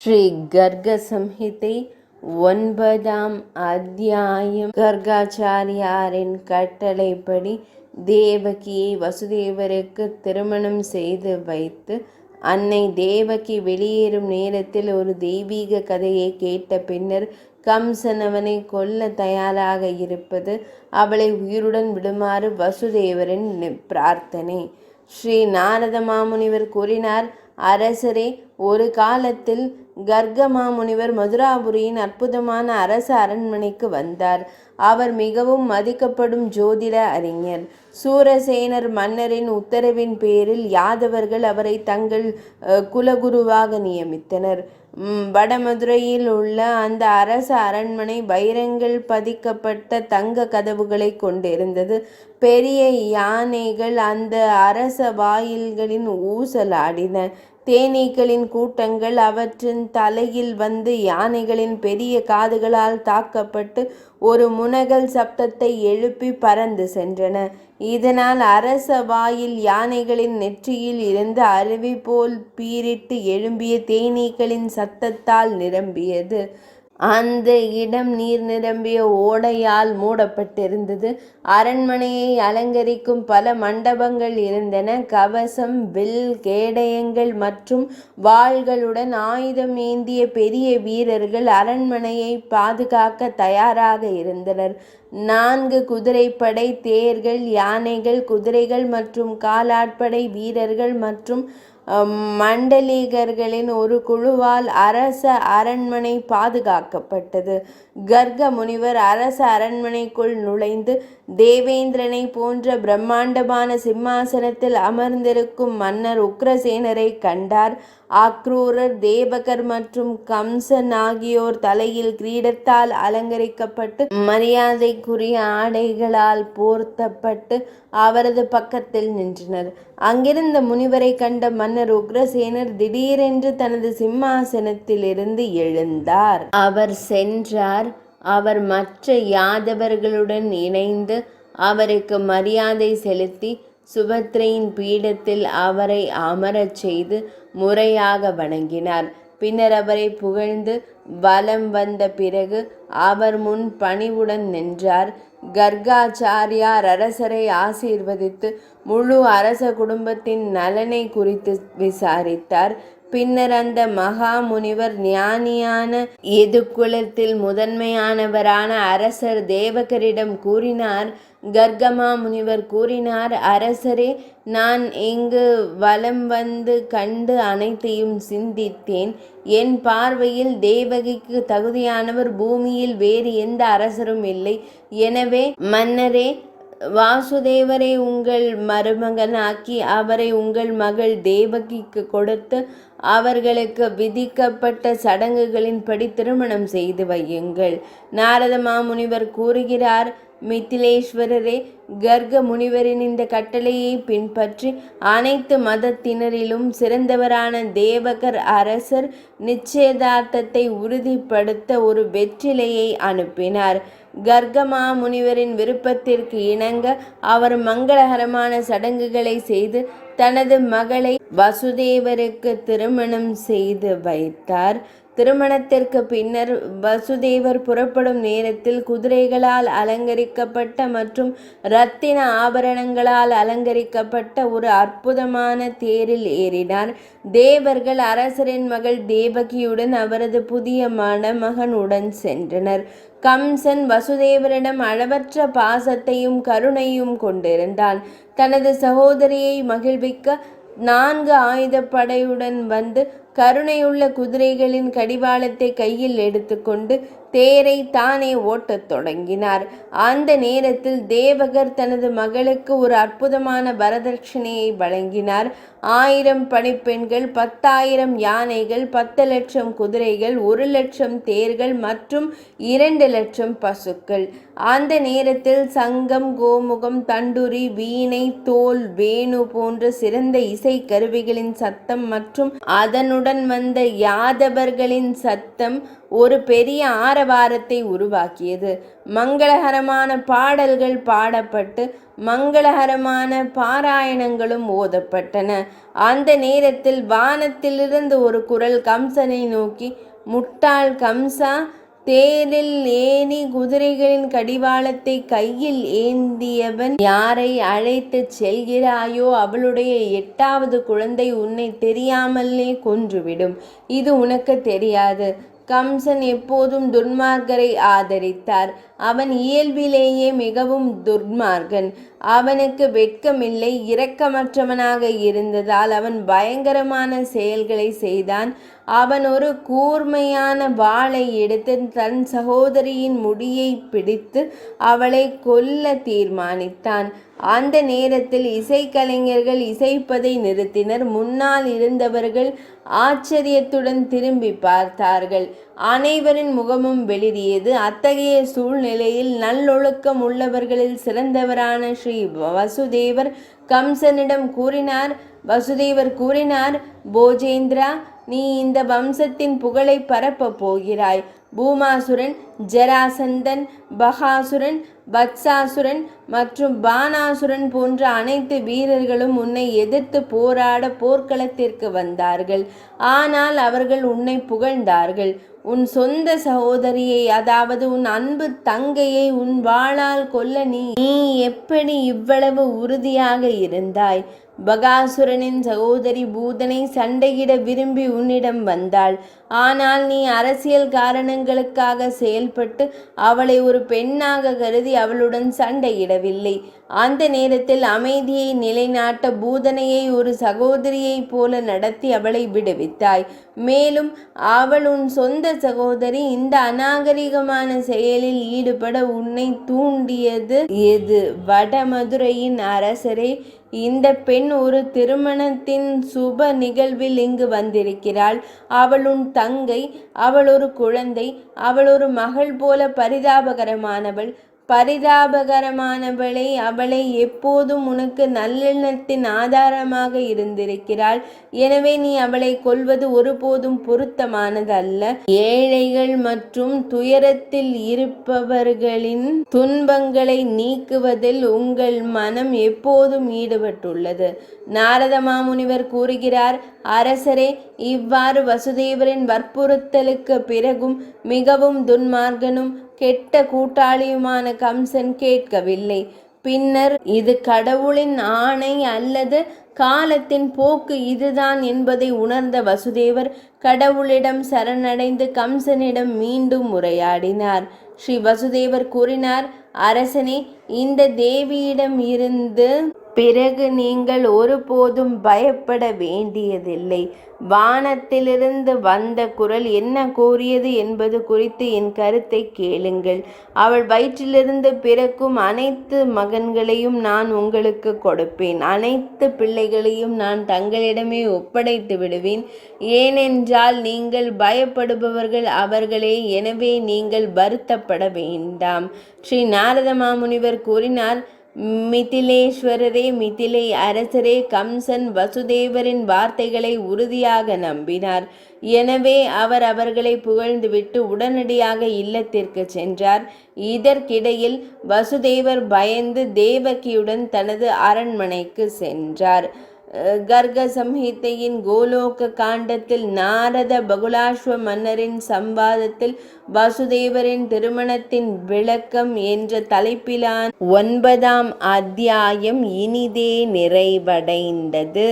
ஸ்ரீ கர்க சம்ஹிதை 9ஆம் அத்தியாயம். கர்காச்சாரியாரின் கட்டளைப்படி தேவகியை வசுதேவருக்கு திருமணம் செய்து வைத்து அன்னை தேவகி வெளியேறும் நேரத்தில் ஒரு தெய்வீக கதையை கேட்ட பின்னர் கம்சன் அவனை கொல்ல தயாராக இருப்பது அவளை உயிருடன் விடுமாறு வசுதேவரின் பிரார்த்தனை. ஸ்ரீ நாரத மாமுனிவர் கூறினார், அரசரே, ஒரு காலத்தில் கர்க மாமுனிவர் மதுராபுரியின் அற்புதமான அரச அரண்மனைக்கு வந்தார். அவர் மிகவும் மதிக்கப்படும் ஜோதிட அறிஞர். சூரசேனர் மன்னரின் உத்தரவின் பேரில் யாதவர்கள் அவரை தங்கள் குலகுருவாக நியமித்தனர். வடமதுரையில் உள்ள அந்த அரச அரண்மனை வைரங்கள் பதிக்கப்பட்ட தங்க கதவுகளை கொண்டிருந்தது. பெரிய யானைகள் அந்த அரச வாயில்களின் ஊசலாடின. தேனீக்களின் கூட்டங்கள் அவற்றின் தலையில் வந்து யானைகளின் பெரிய காதுகளால் தாக்கப்பட்டு ஒரு முனகல் சப்தத்தை எழுப்பி பறந்து சென்றன. இதனால் அரச வாயில் யானைகளின் நெற்றியில் இருந்து அருவி போல் பீரிட்டு எழும்பிய தேனீக்களின் சத்தத்தால் நிரம்பியது. அந்த இடம் நீர் நிரம்பிய ஓடையால் மூடப்பட்டிருந்தது. அரண்மனையை அலங்கரிக்கும் பல மண்டபங்கள் இருந்தன. கவசம், வில், கேடயங்கள் மற்றும் வாள்களுடன் ஆயுதம் ஏந்திய பெரிய வீரர்கள் அரண்மனையை பாதுகாக்க தயாராக இருந்தனர். 4 குதிரைப்படை, தேர்கள், யானைகள், குதிரைகள் மற்றும் காலாட்படை வீரர்கள் மற்றும் மண்டலீகர்களின் ஒரு குழுவால் அரச அரண்மனை பாதுகாக்கப்பட்டது. கர்க முனிவர் அரச அரண்மனைக்குள் நுழைந்து தேவேந்திரனை போன்ற பிரம்மாண்டமான சிம்மாசனத்தில் அமர்ந்திருக்கும் மன்னர் உக்ரசேனரை கண்டார். அக்ரூரர், தேவகர் மற்றும் கம்சன் ஆகியோர் தலையில் கிரீடத்தால் அலங்கரிக்கப்பட்டு மரியாதைக்குரிய ஆடைகளால் போர்த்தப்பட்டு அவரது பக்கத்தில் நின்றனர். அங்கிருந்த முனிவரை கண்ட மன்னர் உக்ரசேனர் திடீரென்று தனது சிம்மாசனத்திலிருந்து எழுந்தார். அவர் சென்றார். அவர் மற்ற யாதவர்களுடன் இணைந்து அவருக்கு மரியாதை செலுத்தி சுபத்ரையின் பீடத்தில் அவரை அமரச் செய்து முறையாக வணங்கினார். பின்னர் அவரை புகழ்ந்து வலம் வந்த பிறகு அவர் முன் பணிவுடன் நின்றார். கர்காச்சாரியார் அரசரை ஆசீர்வதித்து முழு அரச குடும்பத்தின் நலனை குறித்து விசாரித்தார். பின்னர் அந்த மகா முனிவர் ஞானியான எதுகுலத்தில் முதன்மையானவரான அரசர் தேவகரிடம் கூறினார். கர்கமா முனிவர் கூறினார், அரசரே, நான் இங்கு வலம் வந்து கண்டு அனைத்தையும் சிந்தித்தேன். என் பார்வையில் தேவகிக்கு தகுதியானவர் பூமியில் வேறு எந்த அரசரும் இல்லை. எனவே மன்னரே, வாசுதேவரை உங்கள் மருமகனாக்கி அவரை உங்கள் மகள் தேவகிக்கு கொடுத்து அவர்களுக்கு விதிக்கப்பட்ட சடங்குகளின்படி திருமணம் செய்து வையுங்கள். நாரத மாமுனிவர் கூறுகிறார், மித்திலேஸ்வரரே, கர்க முனிவரின் இந்த கட்டளையை பின்பற்றி அனைத்து மதத்தினரிலும் சிறந்தவரான தேவகர் அரசர் நிச்சயதார்த்தத்தை உறுதிப்படுத்த ஒரு வெற்றிலையை அனுப்பினார். கர்கமா முனிவரின் விருப்பத்திற்கு இணங்க அவர் மங்களகரமான சடங்குகளை செய்து தனது மகளை வசுதேவருக்கு திருமணம் செய்து வைத்தார். திருமணத்திற்கு பின்னர் வசுதேவர் புறப்படும் நேரத்தில் குதிரைகளால் அலங்கரிக்கப்பட்ட மற்றும் இரத்தின ஆபரணங்களால் அலங்கரிக்கப்பட்ட ஒரு அற்புதமான தேரில் ஏறினார். தேவர்கள் அரசரின் மகள் தேவகியுடன் அவரது புதிய மணமகனுடன் சென்றனர். கம்சன் வசுதேவரிடம் அளவற்ற பாசத்தையும் கருணையும் கொண்டிருந்தான். தனது சகோதரியை மகிழ்விக்க 4 ஆயுதப்படையுடன் வந்து கருணையுள்ள குதிரைகளின் கடிவாளத்தை கையில் எடுத்துக்கொண்டு தேரை தானே ஓட்டத் தொடங்கினார். அந்த நேரத்தில் தேவகர் தனது மகளுக்கு ஒரு அற்புதமான வரதட்சணையை வழங்கினார். 1000 பணிப்பெண்கள், 10,000 யானைகள், 10 லட்சம் குதிரைகள், 1 லட்சம் தேர்கள் மற்றும் 2 லட்சம் பசுக்கள். அந்த நேரத்தில் சங்கம், கோமுகம், தண்டுரி, வீணை, தோல், வேணு போன்ற சிறந்த இசை கருவிகளின் சத்தம் மற்றும் அதனுடன் அவனுடன் வந்த யாதவர்களின் சத்தம் ஒரு பெரிய ஆரவாரத்தை உருவாக்கியது. மங்களகரமான பாடல்கள் பாடப்பட்டு மங்களகரமான பாராயணங்களும் ஓதப்பட்டன. அந்த நேரத்தில் வானத்திலிருந்து ஒரு குரல் கம்சனை நோக்கி, முட்டாள் கம்சா, தேரில் ஏறி குதிரைகளின் கடிவாளத்தை கையில் ஏந்தியவன் யாரை அழைத்துச் செல்கிறாயோ அவளுடைய 8வது குழந்தை உன்னை தெரியாமலே கொன்றுவிடும். இது உனக்கு தெரியாது. கம்சன் எப்போதும் துன்மார்க்கரை ஆதரித்தார். அவன் இயல்பிலேயே மிகவும் துர்மார்க்கன். அவனுக்கு வெட்கமில்லை. இரக்கமற்றவனாக இருந்ததால் அவன் பயங்கரமான செயல்களை செய்தான். அவன் ஒரு கூர்மையான வாளை எடுத்து தன் சகோதரியின் முடியை பிடித்து அவளை கொல்ல தீர்மானித்தான். அந்த நேரத்தில் இசைக்கலைஞர்கள் இசைப்பதை நிறுத்தினர். முன்னால் இருந்தவர்கள் ஆச்சரியத்துடன் திரும்பி பார்த்தார்கள். அனைவரின் முகமும் வெளிரியது. அத்தகைய சூழ்நிலையில் நல்லொழுக்கம் உள்ளவர்களில் சிறந்தவரான ஸ்ரீ வசுதேவர் கம்சனிடம் கூறினார். வசுதேவர் கூறினார், போஜேந்திரா, நீ இந்த வம்சத்தின் புகழை பரப்பப் போகிறாய். பூமாசுரன், ஜராசந்தன், பகாசுரன், வத்சாசுரன் மற்றும் பானாசுரன் போன்ற அனைத்து வீரர்களும் உன்னை எதிர்த்து போராட போர்க்களத்திற்கு வந்தார்கள். ஆனால் அவர்கள் உன்னை புகழ்ந்தார்கள். உன் சொந்த சகோதரியை, அதாவது உன் அன்பு தங்கையை உன் வாளால் கொல்ல நீ எப்படி இவ்வளவு உறுதியாக இருந்தாய்? பகாசுரனின் சகோதரி பூதனை சண்டையிட விரும்பி உன்னிடம் வந்தாள். ஆனால் நீ அரசியல் காரணங்களுக்காக செயல்பட்டு அவளை ஒரு பெண்ணாக கருதி அவளுடன் சண்டையிடவில்லை. அந்த நேரத்தில் அமைதியை நிலைநாட்ட பூதனையை ஒரு சகோதரியைப் போல நடத்தி அவளை விடுவித்தாய். மேலும் அவள் உன் சொந்த சகோதரி. இந்த அநாகரிகமான செயலில் ஈடுபட உன்னை தூண்டியது எது? வடமதுரையின் அரசரே, இந்த பெண் ஒரு திருமணத்தின் சுப நிகழ்வில் இங்கு வந்திருக்கிறாள். அவள் உன் தங்கை. அவள் ஒரு குழந்தை. அவள் ஒரு மகள் போல பரிதாபகரமானவள். அவளை எப்போதும் உனக்கு நல்லெண்ணத்தின் ஆதாரமாக இருந்திருக்கிறாள். எனவே நீ அவளை கொல்வது ஒருபோதும் பொருத்தமானது அல்ல. ஏழைகள் மற்றும் துயரத்தில் இருப்பவர்களின் துன்பங்களை நீக்குவதில் உங்கள் மனம் எப்போதும் ஈடுபட்டுள்ளது. நாரத மாமுனிவர் கூறுகிறார், அரசரே, இவ்வாறு வசுதேவரின் வற்புறுத்தலுக்கு பிறகும் மிகவும் துன்மார்க்கனும் கெட்ட கூட்டாளியுமான கம்சன் கேட்கவில்லை. பின்னர் இது கடவுளின் ஆணை அல்லது காலத்தின் போக்கு இதுதான் என்பதை உணர்ந்த வசுதேவர் கடவுளிடம் சரணடைந்து கம்சனிடம் மீண்டும் உரையாடினார். ஸ்ரீ வசுதேவர் கூறினார், அரசனே, இந்த தேவியிடம் இருந்து பிறகு நீங்கள் ஒருபோதும் பயப்பட வேண்டியதில்லை. வானத்திலிருந்து வந்த குரல் என்ன கூறியது என்பது குறித்து என் கருத்தை கேளுங்கள். அவள் வயிற்றிலிருந்து பிறக்கும் அனைத்து மகன்களையும் நான் உங்களுக்கு கொடுப்பேன். அனைத்து பிள்ளைகளையும் நான் தங்களிடமே ஒப்படைத்து விடுவேன். ஏனென்றால் நீங்கள் பயப்படுபவர்கள் அவர்களே. எனவே நீங்கள் வருத்தப்பட வேண்டாம். ஸ்ரீ நாரத மாமுனிவர் கூறினார், மிதிலேஸ்வரரே, மிதிலை அரசரே, கம்சன் வசுதேவரின் வார்த்தைகளை உறுதியாக நம்பினார். எனவே அவர் அவர்களை புகழ்ந்துவிட்டு உடனடியாக இல்லத்திற்கு சென்றார். இதற்கிடையில் வசுதேவர் பயந்து தேவகியுடன் தனது அரண்மனைக்கு சென்றார். கர்க சம்ஹிதையின் கோலோக காண்டத்தில் நாரத பகுலாஸ்வ மன்னரின் சம்வாதத்தில் வசுதேவரின் திருமணத்தின் விளக்கம் என்ற தலைப்பிலான 9ஆம் அத்தியாயம் இனிதே நிறைவடைந்தது.